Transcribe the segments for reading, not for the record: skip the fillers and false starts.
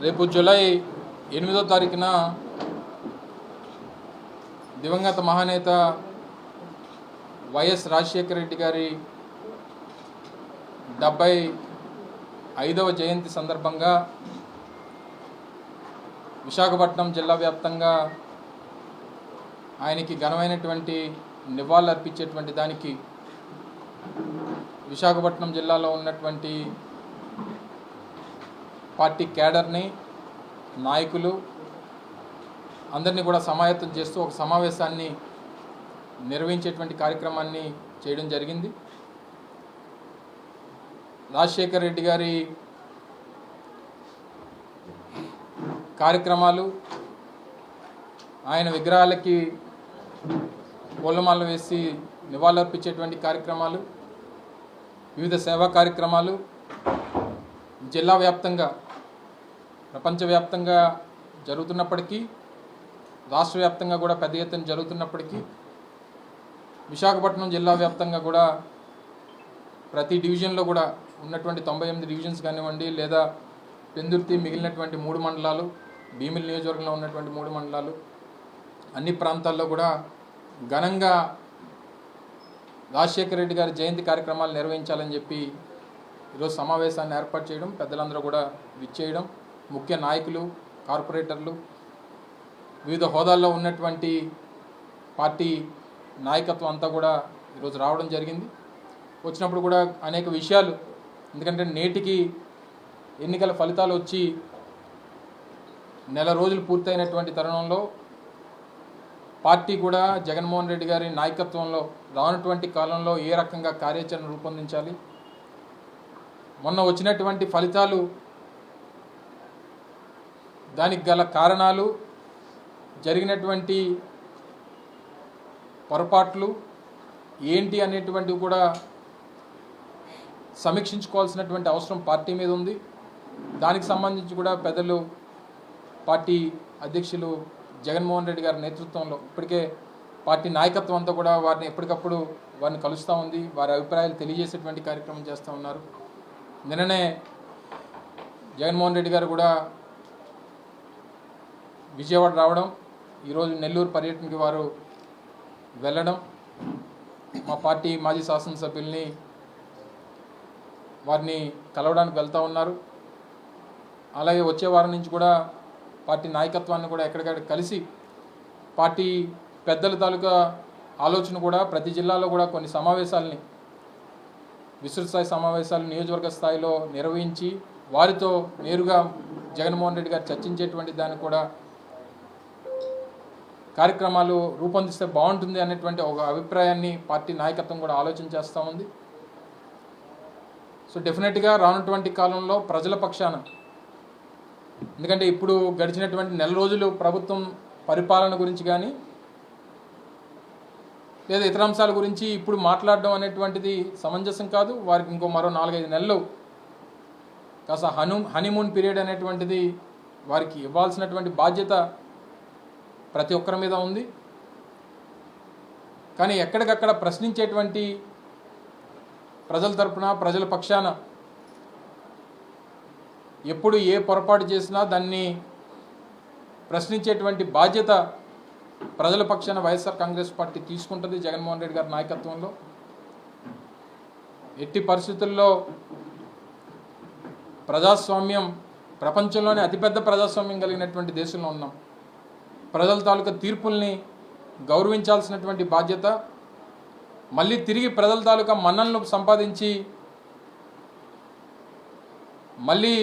రేపు జూలై 8వ తారీఖున దివంగత మహానేత వైఎస్ రాజశేఖర రెడ్డి గారి 75వ జయంతి సందర్భంగా విశాఖపట్నం జిల్లా వ్యాప్తంగా ఆయనకి ఘనమైనటువంటి నివాళులు అర్పించేటువంటి దానికి విశాఖపట్నం జిల్లాలో ఉన్నటువంటి పార్టీ క్యాడర్ని నాయకులు అందరినీ కూడా సమాయత్తం చేస్తూ ఒక సమావేశాన్ని నిర్వహించేటువంటి కార్యక్రమాన్ని చేయడం జరిగింది. రాజశేఖర్ రెడ్డి గారి కార్యక్రమాలు, ఆయన విగ్రహాలకి పూలమాలలు వేసి నివాళులర్పించేటువంటి కార్యక్రమాలు, వివిధ సేవా కార్యక్రమాలు జిల్లా వ్యాప్తంగా ప్రపంచవ్యాప్తంగా జరుగుతున్నప్పటికీ, రాష్ట్ర వ్యాప్తంగా కూడా పెద్ద ఎత్తున జరుగుతున్నప్పటికీ, విశాఖపట్నం జిల్లా వ్యాప్తంగా కూడా ప్రతి డివిజన్లో కూడా ఉన్నటువంటి 98 డివిజన్స్ కానివ్వండి, లేదా పెందుర్తి మిగిలినటువంటి 3 మండలాలు, భీమిలి నియోజకవర్గంలో ఉన్నటువంటి 3 మండలాలు, అన్ని ప్రాంతాల్లో కూడా ఘనంగా రాజశేఖర రెడ్డి గారి జయంతి కార్యక్రమాలు నిర్వహించాలని చెప్పి ఈరోజు సమావేశాన్ని ఏర్పాటు చేయడం, పెద్దలందరూ కూడా విచ్చేయడం, ముఖ్య నాయకులు, కార్పొరేటర్లు, వివిధ హోదాల్లో ఉన్నటువంటి పార్టీ నాయకత్వం అంతా కూడా ఈరోజు రావడం జరిగింది. వచ్చినప్పుడు కూడా అనేక విషయాలు, ఎందుకంటే నేటికి ఎన్నికల ఫలితాలు వచ్చి నెల రోజులు పూర్తయినటువంటి తరుణంలో పార్టీ కూడా జగన్మోహన్ రెడ్డి గారి నాయకత్వంలో రానటువంటి కాలంలో ఏ రకంగా కార్యాచరణ రూపొందించాలి, మొన్న వచ్చినటువంటి ఫలితాలు, దానికి గల కారణాలు, జరిగినటువంటి పొరపాట్లు ఏంటి అనేటువంటివి కూడా సమీక్షించుకోవాల్సినటువంటి అవసరం పార్టీ మీద ఉంది. దానికి సంబంధించి కూడా పెద్దలు పార్టీ అధ్యక్షులు జగన్మోహన్ రెడ్డి గారి నేతృత్వంలో ఇప్పటికే పార్టీ నాయకత్వం అంతా కూడా వారిని ఎప్పటికప్పుడు వారిని కలుస్తూ ఉంది, వారి అభిప్రాయాలు తెలియజేసేటువంటి కార్యక్రమం చేస్తూ ఉన్నారు. నిన్ననే జగన్మోహన్ రెడ్డి గారు కూడా విజయవాడ రావడం, ఈరోజు నెల్లూరు పర్యటనకి వారు వెళ్ళడం, మా పార్టీ మాజీ శాసనసభ్యుల్ని వారిని కలవడానికి వెళ్తూ ఉన్నారు. అలాగే వచ్చే వారం నుంచి కూడా పార్టీ నాయకత్వాన్ని కూడా ఎక్కడికక్కడ కలిసి పార్టీ పెద్దల తాలూకా ఆలోచన కూడా ప్రతి జిల్లాలో కూడా కొన్ని సమావేశాలని, విస్తృత స్థాయి సమావేశాలు నియోజకవర్గ స్థాయిలో నిర్వహించి వారితో నేరుగా జగన్మోహన్ రెడ్డి గారు చర్చించేటువంటి దాన్ని కూడా కార్యక్రమాలు రూపొందిస్తే బాగుంటుంది అనేటువంటి ఒక అభిప్రాయాన్ని పార్టీ నాయకత్వం కూడా ఆలోచన చేస్తూ ఉంది. సో డెఫినెట్గా రానున్నటువంటి కాలంలో ప్రజల పక్షాన, ఎందుకంటే ఇప్పుడు గడిచినటువంటి నెల రోజులు ప్రభుత్వం పరిపాలన గురించి కానీ లేదా ఇతర అంశాల గురించి ఇప్పుడు మాట్లాడడం అనేటువంటిది సమంజసం కాదు. వారికి ఇంకో మరో 4-5 నెలలు కాస్త హనీమూన్ పీరియడ్ అనేటువంటిది వారికి ఇవ్వాల్సినటువంటి బాధ్యత ప్రతి ఒక్కరి మీద ఉంది. కానీ ఎక్కడికక్కడ ప్రశ్నించేటువంటి ప్రజల తరపున, ప్రజల పక్షాన ఎప్పుడు ఏ పొరపాటు చేసినా దాన్ని ప్రశ్నించేటువంటి బాధ్యత ప్రజల పక్షాన వైఎస్ఆర్ కాంగ్రెస్ పార్టీ తీసుకుంటుంది జగన్మోహన్ రెడ్డి గారి నాయకత్వంలో. ఎట్టి పరిస్థితుల్లో ప్రజాస్వామ్యం, ప్రపంచంలోనే అతిపెద్ద ప్రజాస్వామ్యం కలిగినటువంటి దేశంలో ఉన్నాం. ప్రజల తాలూకా తీర్పుల్ని గౌరవించాల్సినటువంటి బాధ్యత, మళ్ళీ తిరిగి ప్రజల తాలూకా మన్ననలు సంపాదించి మళ్ళీ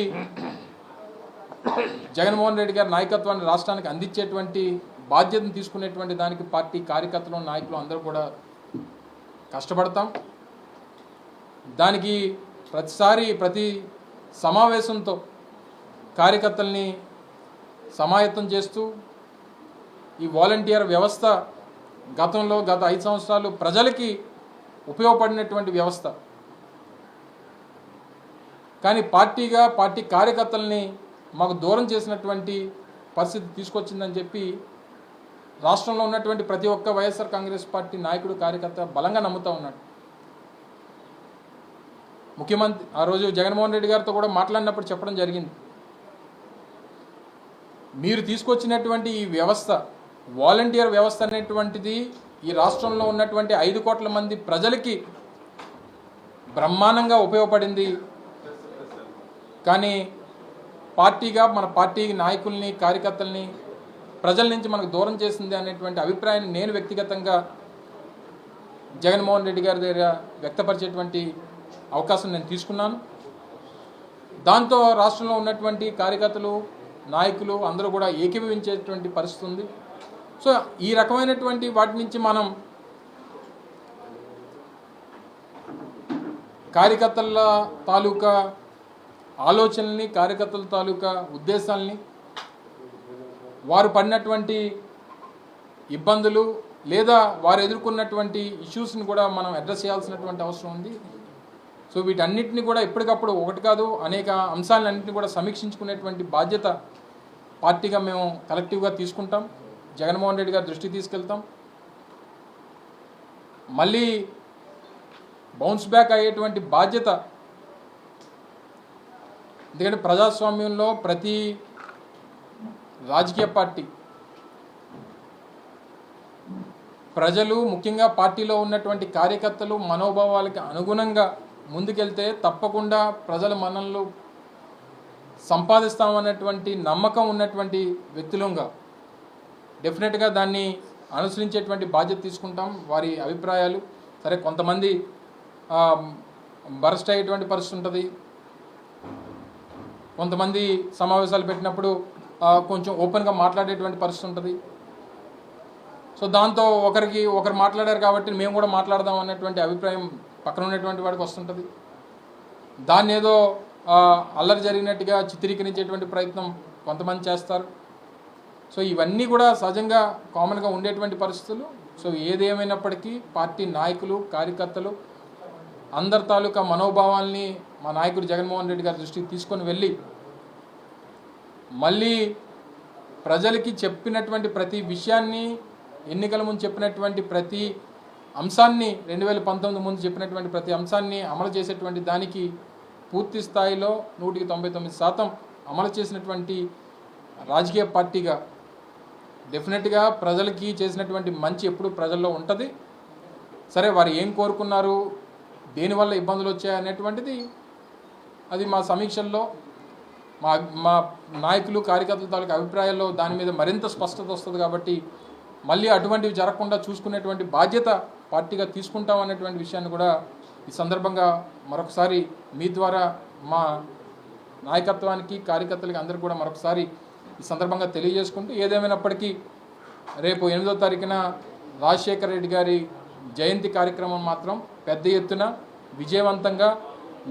జగన్మోహన్ రెడ్డి గారి నాయకత్వాన్ని రాష్ట్రానికి అందించేటువంటి బాధ్యతను తీసుకునేటువంటి దానికి పార్టీ కార్యకర్తలు, నాయకులు అందరూ కూడా కష్టపడతాం. దానికి ప్రతిసారి ప్రతి సమావేశంతో కార్యకర్తల్ని సమాయత్తం చేస్తూ, ఈ వాలంటీర్ వ్యవస్థ గత 5 సంవత్సరాలు ప్రజలకి ఉపయోగపడినటువంటి వ్యవస్థ, కానీ పార్టీగా పార్టీ కార్యకర్తల్ని మాకు దూరం చేసినటువంటి పరిస్థితి తీసుకొచ్చిందని చెప్పి రాష్ట్రంలో ఉన్నటువంటి ప్రతి ఒక్క వైఎస్ఆర్ కాంగ్రెస్ పార్టీ నాయకుడు, కార్యకర్త బలంగా నమ్ముతూ ఉన్నాడు. ముఖ్యమంత్రి ఆ రోజు జగన్మోహన్ రెడ్డి గారితో కూడా మాట్లాడినప్పుడు చెప్పడం జరిగింది, మీరు తీసుకొచ్చినటువంటి ఈ వ్యవస్థ, వాలంటీర్ వ్యవస్థ అనేటువంటిది ఈ రాష్ట్రంలో ఉన్నటువంటి 5 కోట్ల మంది ప్రజలకి బ్రహ్మాండంగా ఉపయోగపడింది. కానీ పార్టీగా మన పార్టీ నాయకుల్ని, కార్యకర్తల్ని ప్రజల నుంచి మనకు దూరం చేసింది అనేటువంటి అభిప్రాయాన్ని నేను వ్యక్తిగతంగా జగన్మోహన్ రెడ్డి గారి దగ్గర వ్యక్తపరిచేటువంటి అవకాశం నేను తీసుకున్నాను. దాంతో రాష్ట్రంలో ఉన్నటువంటి కార్యకర్తలు, నాయకులు అందరూ కూడా ఏకీభవించేటువంటి పరిస్థితి ఉంది. సో ఈ రకమైనటువంటి వాటి నుంచి మనం కార్యకర్తల తాలూకా ఆలోచనల్ని, కార్యకర్తల తాలూకా ఉద్దేశాలని, వారు పడినటువంటి ఇబ్బందులు లేదా వారు ఎదుర్కొన్నటువంటి ఇష్యూస్ని కూడా మనం అడ్రస్ చేయాల్సినటువంటి అవసరం ఉంది. సో వీటన్నిటిని కూడా ఎప్పటికప్పుడు ఒకటి కాదు అనేక అంశాలన్నింటినీ కూడా సమీక్షించుకునేటువంటి బాధ్యత పార్టీగా మేము కలెక్టివ్గా తీసుకుంటాం. జగన్మోహన్ రెడ్డి గారి దృష్టికి తీసుకెళ్తాం. మళ్ళీ బౌన్స్ బ్యాక్ అయ్యేటువంటి బాధ్యత, ఎందుకంటే ప్రజాస్వామ్యంలో ప్రతి రాజకీయ పార్టీ, ప్రజలు ముఖ్యంగా పార్టీలో ఉన్నటువంటి కార్యకర్తలు మనోభావాలకి అనుగుణంగా ముందుకెళ్తే తప్పకుండా ప్రజల మన్ననలు సంపాదిస్తామన్నటువంటి నమ్మకం ఉన్నటువంటి వ్యక్తులుగా డెఫినెట్గా దాన్ని అనుసరించేటువంటి బాధ్యత తీసుకుంటాం. వారి అభిప్రాయాలు సరే, కొంతమంది బరస్ట్ అయ్యేటువంటి పరిస్థితి ఉంటుంది. కొంతమంది సమావేశాలు పెట్టినప్పుడు కొంచెం ఓపెన్గా మాట్లాడేటువంటి పరిస్థితి ఉంటుంది. సో దాంతో ఒకరు మాట్లాడారు కాబట్టి మేము కూడా మాట్లాడదాం అన్నటువంటి అభిప్రాయం పక్కన ఉన్నటువంటి వాడికి వస్తుంటుంది. దాన్ని ఏదో అల్లరి జరిగినట్టుగా చిత్రీకరించేటువంటి ప్రయత్నం కొంతమంది చేస్తారు. సో ఇవన్నీ కూడా సహజంగా కామన్గా ఉండేటువంటి పరిస్థితులు. సో ఏదేమైనప్పటికీ పార్టీ నాయకులు, కార్యకర్తలు అందరి తాలూకా మనోభావాల్ని మా నాయకుడు జగన్మోహన్ రెడ్డి గారి దృష్టికి తీసుకొని వెళ్ళి మళ్ళీ ప్రజలకి చెప్పినటువంటి ప్రతి విషయాన్ని, ఎన్నికల ముందు చెప్పినటువంటి ప్రతి అంశాన్ని, 2019 ముందు చెప్పినటువంటి ప్రతి అంశాన్ని అమలు చేసేటువంటి దానికి పూర్తి స్థాయిలో 199% అమలు చేసినటువంటి రాజకీయ పార్టీగా డెఫినెట్గా ప్రజలకి చేసినటువంటి మంచి ఎప్పుడు ప్రజల్లో ఉంటుంది. సరే, వారు ఏం కోరుకున్నారు, దేనివల్ల ఇబ్బందులు వచ్చాయి అనేటువంటిది అది మా సమీక్షల్లో, మా నాయకులు, కార్యకర్తల తాలూకు అభిప్రాయాల్లో దాని మీద మరింత స్పష్టత వస్తుంది. కాబట్టి మళ్ళీ అటువంటివి జరగకుండా చూసుకునేటువంటి బాధ్యత పార్టీగా తీసుకుంటాం అనేటువంటి విషయాన్ని కూడా ఈ సందర్భంగా మరొకసారి మీ ద్వారా మా నాయకత్వానికి, కార్యకర్తలకి అందరికీ కూడా మరొకసారి ఈ సందర్భంగా తెలియజేసుకుంటూ, ఏదేమైనప్పటికీ రేపు 8వ తారీఖున రాజశేఖర రెడ్డి గారి జయంతి కార్యక్రమం మాత్రం పెద్ద ఎత్తున విజయవంతంగా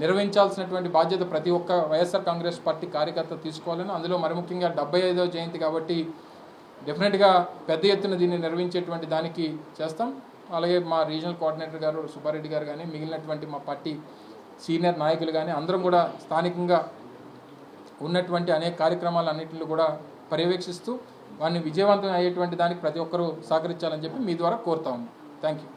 నిర్వహించాల్సినటువంటి బాధ్యత ప్రతి ఒక్క వైఎస్ఆర్ కాంగ్రెస్ పార్టీ కార్యకర్త తీసుకోవాలని, అందులో మరి ముఖ్యంగా 75వ జయంతి కాబట్టి డెఫినెట్గా పెద్ద ఎత్తున దీన్ని నిర్వహించేటువంటి దానికి చేస్తాం. అలాగే మా రీజనల్ కోఆర్డినేటర్ గారు సుబ్బారెడ్డి గారు కానీ, మిగిలినటువంటి మా పార్టీ సీనియర్ నాయకులు కానీ అందరం కూడా స్థానికంగా ఉన్నటువంటి అనేక కార్యక్రమాలన్నింటినీ కూడా పర్యవేక్షిస్తూ వాటిని విజయవంతం అయ్యేటువంటి దానికి ప్రతి ఒక్కరూ సహకరించాలని చెప్పి మీ ద్వారా కోరుతా ఉన్నాం. Thank you.